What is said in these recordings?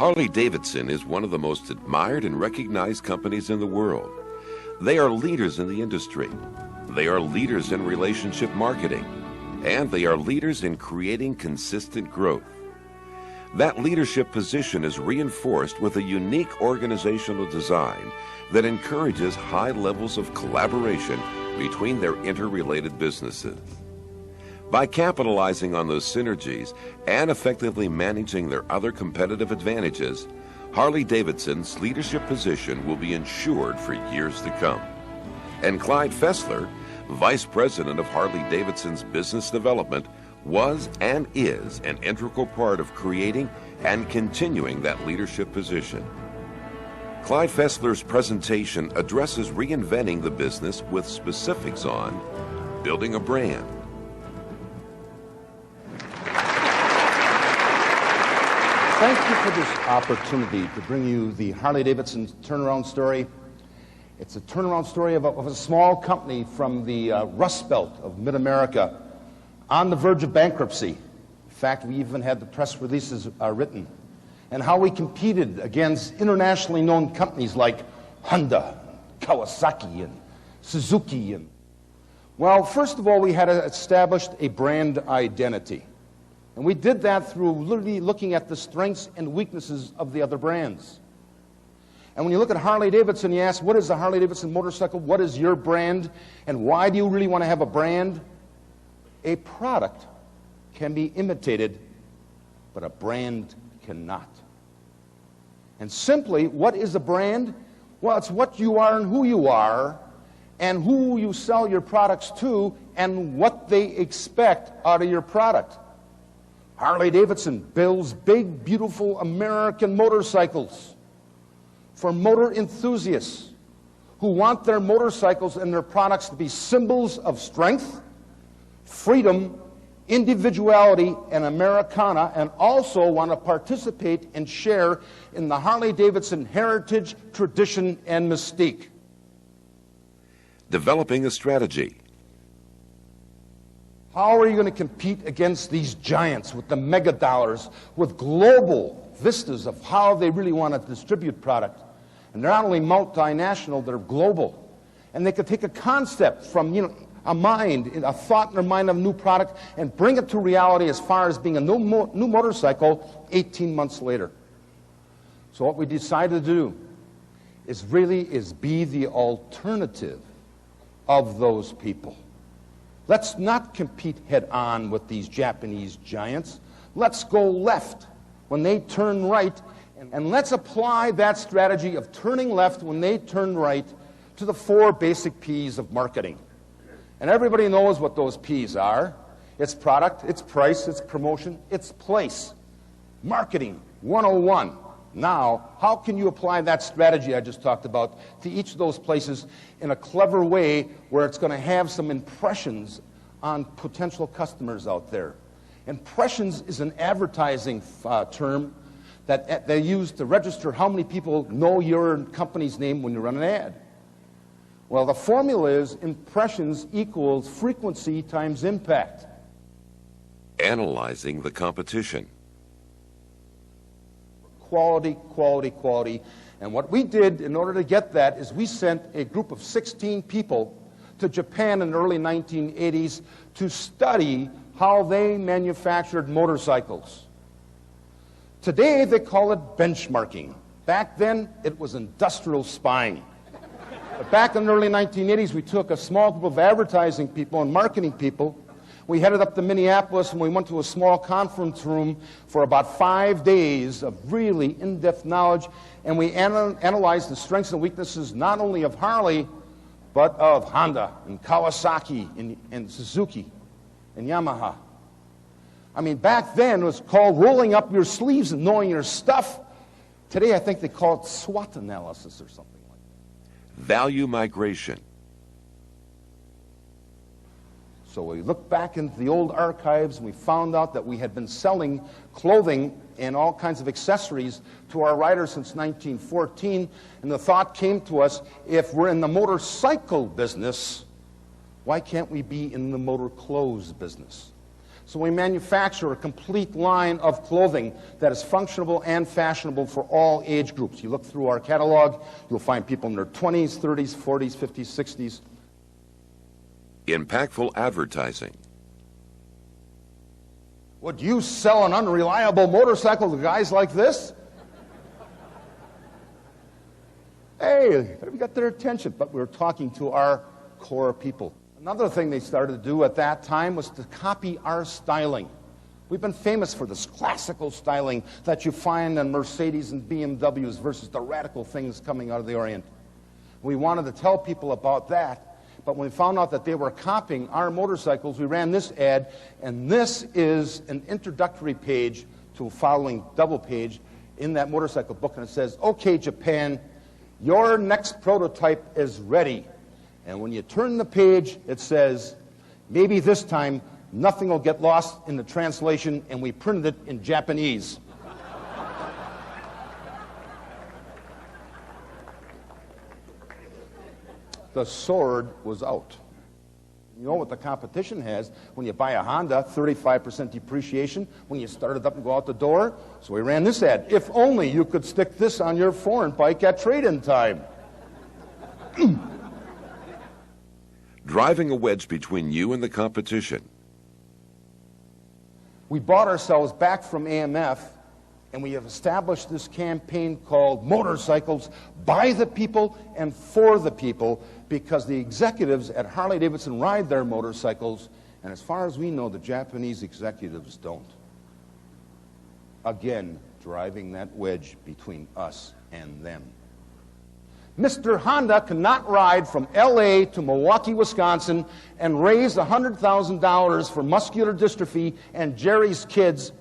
Harley-Davidson is one of the most admired and recognized companies in the world. They are leaders in the industry. They are leaders in relationship marketing. And they are leaders in creating consistent growth. That leadership position is reinforced with a unique organizational design that encourages high levels of collaboration between their interrelated businesses. By capitalizing on those synergies and effectively managing their other competitive advantages, Harley-Davidson's leadership position will be ensured for years to come. And Clyde Fessler, Vice President of Harley-Davidson's Business Development, was and is an integral part of creating and continuing that leadership position. Clyde Fessler's presentation addresses reinventing the business with specifics on building a brand, thank you for this opportunity to bring you the Harley-Davidson turnaround story. It's a turnaround story of a small company from the Rust Belt of Mid-America on the verge of bankruptcy. In fact, we even had the press releases written. And how we competed against internationally known companies like Honda, Kawasaki, and Suzuki. Well, first of all, we had established a brand identity. And we did that through literally looking at the strengths and weaknesses of the other brands. And when you look at Harley-Davidson, you ask, what is the Harley-Davidson motorcycle? What is your brand? And why do you really want to have a brand? A product can be imitated, but a brand cannot. And simply, what is a brand? Well, it's what you are and who you sell your products to, and what they expect out of your product. Harley-Davidson builds big, beautiful American motorcycles for motor enthusiasts who want their motorcycles and their products to be symbols of strength, freedom, individuality, and Americana, and also want to participate and share in the Harley-Davidson heritage, tradition, and mystique. Developing a strategy. How are you going to compete against these giants with the mega dollars, with global vistas of how they really want to distribute product? And they're not only multinational, they're global. And they could take a concept from, a mind, a thought in their mind of a new product and bring it to reality as far as being a new motorcycle 18 months later. So what we decided to do is be the alternative of those people. Let's not compete head-on with these Japanese giants. Let's go left when they turn right, and let's apply that strategy of turning left when they turn right to the 4 basic P's of marketing. And everybody knows what those P's are. It's product, it's price, it's promotion, it's place. Marketing 101. Now, how can you apply that strategy I just talked about to each of those places in a clever way where it's going to have some impressions on potential customers out there? Impressions is an advertising term that they use to register how many people know your company's name when you run an ad. Well, the formula is impressions equals frequency times impact. Analyzing the competition. Quality, quality, quality. And what we did in order to get that is we sent a group of 16 people to Japan in the early 1980s to study how they manufactured motorcycles. Today they call it benchmarking. Back then it was industrial spying. But back in the early 1980s we took a small group of advertising people and marketing people. We headed up to Minneapolis and we went to a small conference room for about 5 days of really in-depth knowledge, and we analyzed the strengths and weaknesses not only of Harley, but of Honda and Kawasaki and Suzuki and Yamaha. I mean, back then it was called rolling up your sleeves and knowing your stuff. Today I think they call it SWOT analysis or something like that. Value migration. So we looked back into the old archives and we found out that we had been selling clothing and all kinds of accessories to our riders since 1914. And the thought came to us, if we're in the motorcycle business, why can't we be in the motor clothes business? So we manufacture a complete line of clothing that is functional and fashionable for all age groups. You look through our catalog, you'll find people in their 20s, 30s, 40s, 50s, 60s. Impactful advertising. Would you sell an unreliable motorcycle to guys like this? Hey, we got their attention, but we were talking to our core people. Another thing they started to do at that time was to copy our styling. We've been famous for this classical styling that you find in Mercedes and BMWs versus the radical things coming out of the Orient. We wanted to tell people about that, but when we found out that they were copying our motorcycles, we ran this ad, and this is an introductory page to a following double page in that motorcycle book, and it says, "Okay, Japan, your next prototype is ready." And when you turn the page, it says, "Maybe this time nothing will get lost in the translation," and we printed it in Japanese. The sword was out. You know what the competition has when you buy a Honda, 35% depreciation when you start it up and go out the door. So we ran this ad. "If only you could stick this on your foreign bike at trade-in time." Driving a wedge between you and the competition. We bought ourselves back from AMF, and we have established this campaign called Motorcycles by the People and for the People, because the executives at Harley-Davidson ride their motorcycles, and as far as we know, the Japanese executives don't. Again, driving that wedge between us and them. Mr. Honda cannot ride from L.A. to Milwaukee, Wisconsin and raise $100,000 for muscular dystrophy and Jerry's kids.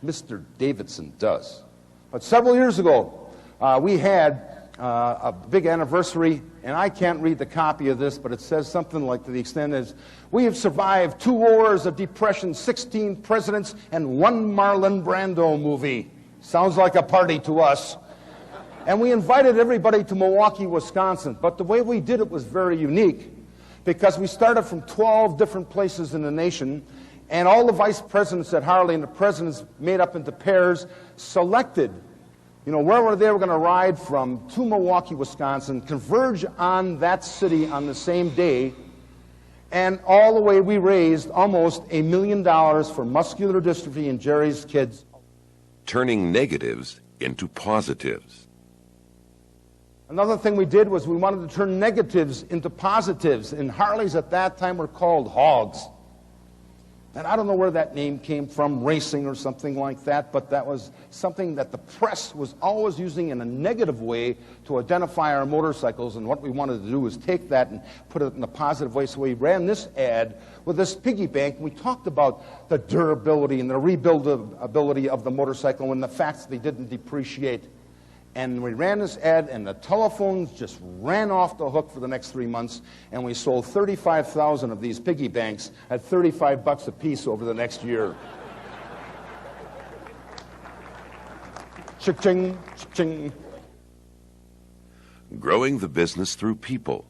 Mr. Davidson does. But several years ago, we had a big anniversary, and I can't read the copy of this, but it says something like to the extent is, "We have survived 2 wars, a depression, 16 presidents, and 1 Marlon Brando movie." Sounds like a party to us. And we invited everybody to Milwaukee, Wisconsin. But the way we did it was very unique, because we started from 12 different places in the nation, and all the vice presidents at Harley and the presidents made up into pairs selected, wherever they were going to ride from to Milwaukee, Wisconsin, converge on that city on the same day, and all the way we raised almost $1 million for muscular dystrophy and Jerry's kids. Turning negatives into positives. Another thing we did was we wanted to turn negatives into positives, and Harleys at that time were called hogs. And I don't know where that name came from, racing or something like that, but that was something that the press was always using in a negative way to identify our motorcycles, and what we wanted to do was take that and put it in a positive way. So we ran this ad with this piggy bank, and we talked about the durability and the rebuildability of the motorcycle and the fact that they didn't depreciate. And we ran this ad, and the telephones just ran off the hook for the next 3 months, and we sold 35,000 of these piggy banks at $35 a piece over the next year. Cha-ching, cha-ching. Growing the business through people.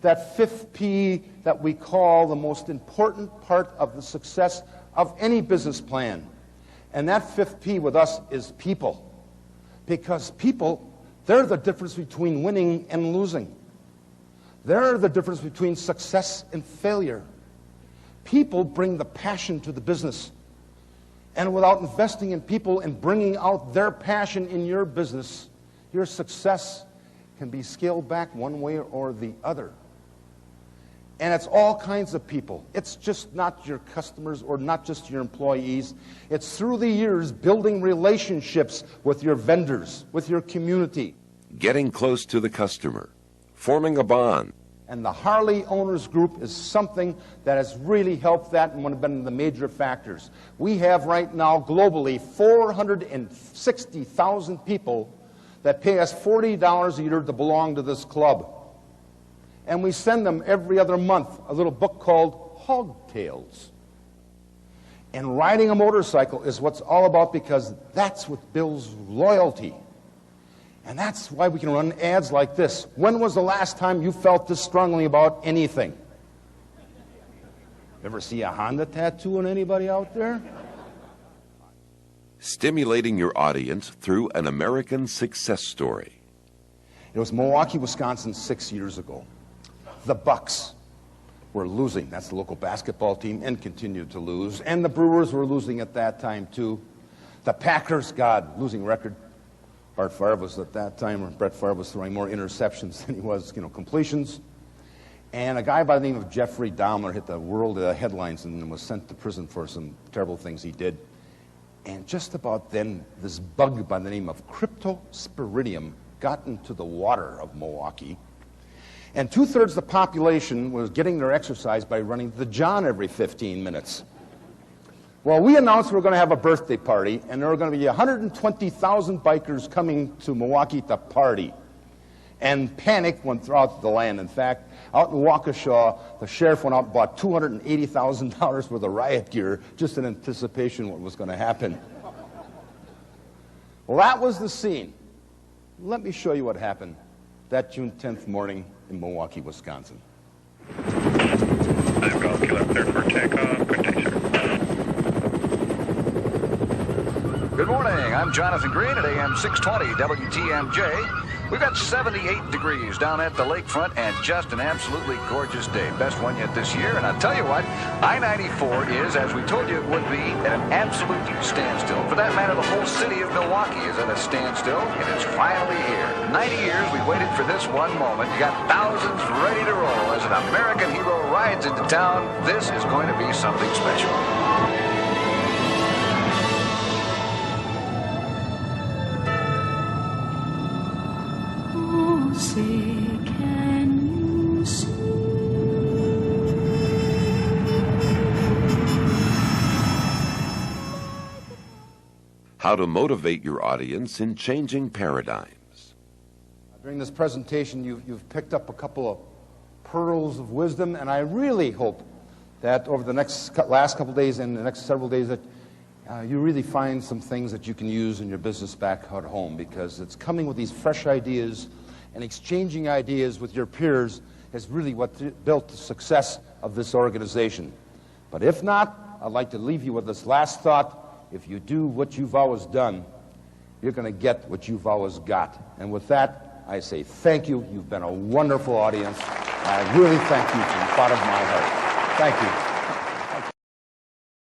That 5th P that we call the most important part of the success of any business plan. And that 5th P with us is people. Because people, they're the difference between winning and losing. They're the difference between success and failure. People bring the passion to the business. And without investing in people and bringing out their passion in your business, your success can be scaled back one way or the other. And it's all kinds of people. It's just not your customers or not just your employees. It's through the years building relationships with your vendors, with your community. Getting close to the customer. Forming a bond. And the Harley Owners Group is something that has really helped that and one of the major factors. We have right now globally 460,000 people that pay us $40 a year to belong to this club. And we send them every other month a little book called Hog Tales. And riding a motorcycle is what's all about, because that's what builds loyalty. And that's why we can run ads like this. When was the last time you felt this strongly about anything? Ever see a Honda tattoo on anybody out there? Stimulating your audience through an American success story. It was Milwaukee, Wisconsin 6 years ago. The Bucks were losing. That's the local basketball team, and continued to lose. And the Brewers were losing at that time, too. The Packers, God, losing record. Brett Favre was at that time, Brett Favre was throwing more interceptions than he was, completions. And a guy by the name of Jeffrey Dahmer hit the world headlines and was sent to prison for some terrible things he did. And just about then, this bug by the name of cryptosporidium got into the water of Milwaukee. And 2/3 of the population was getting their exercise by running to the John every 15 minutes. Well, we announced we were going to have a birthday party, and there were going to be 120,000 bikers coming to Milwaukee to party. And panic went throughout the land. In fact, out in Waukesha, the sheriff went out and bought $280,000 worth of riot gear just in anticipation of what was going to happen. Well, that was the scene. Let me show you what happened that June 10th morning in Milwaukee, Wisconsin. I'm Golf Killer, cleared for takeoff. Good day, sir. Good morning. I'm Jonathan Green at AM 620 WTMJ. We've got 78 degrees down at the lakefront and just an absolutely gorgeous day. Best one yet this year. And I'll tell you what, I-94 is, as we told you it would be, at an absolute standstill. For that matter, the whole city of Milwaukee is at a standstill, and it's finally here. 90 years we waited for this one moment. You got thousands ready to roll. As an American hero rides into town, this is going to be something special. How to motivate your audience in changing paradigms. During this presentation, you've picked up a couple of pearls of wisdom, and I really hope that over the last couple days and the next several days that you really find some things that you can use in your business back at home, because it's coming with these fresh ideas and exchanging ideas with your peers is really what built the success of this organization. But if not, I'd like to leave you with this last thought. If you do what you've always done, you're going to get what you've always got. And with that, I say thank you. You've been a wonderful audience. I really thank you from the bottom of my heart. Thank you.